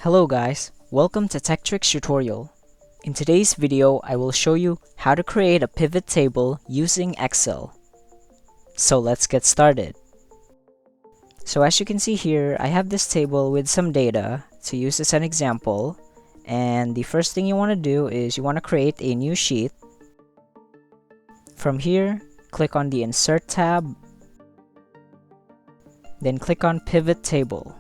Hello guys, welcome to Tech Tricks tutorial. In today's video, I will show you how to create a pivot table using Excel. So let's get started. So as you can see here, I have this table with some data to use as an example. And the first thing you want to do is you want to create a new sheet. From here, click on the Insert tab. Then click on Pivot Table.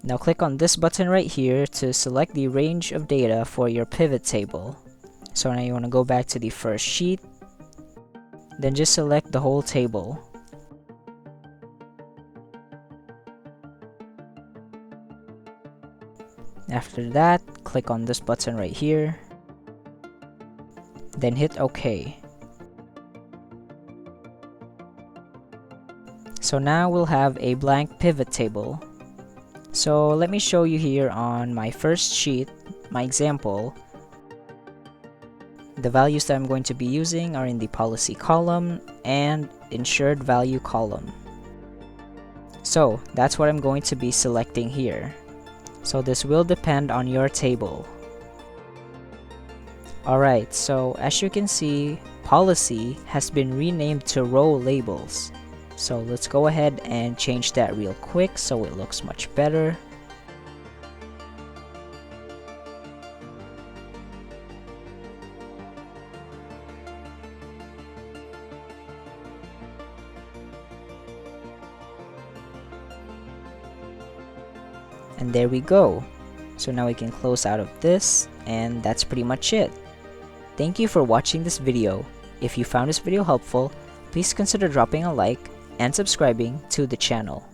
Now click on this button right here to select the range of data for your pivot table. So now you want to go back to the first sheet, then just select the whole table. After that, click on this button right here, then hit OK. So now we'll have a blank pivot table. So let me show you here on my first sheet, my example. The values that I'm going to be using are in the policy column and insured value column. So that's what I'm going to be selecting here. So this will depend on your table. Alright, so as you can see, policy has been renamed to row labels. So let's go ahead and change that real quick so it looks much better. And there we go. So now we can close out of this, and that's pretty much it. Thank you for watching this video. If you found this video helpful, please consider dropping a like and subscribing to the channel.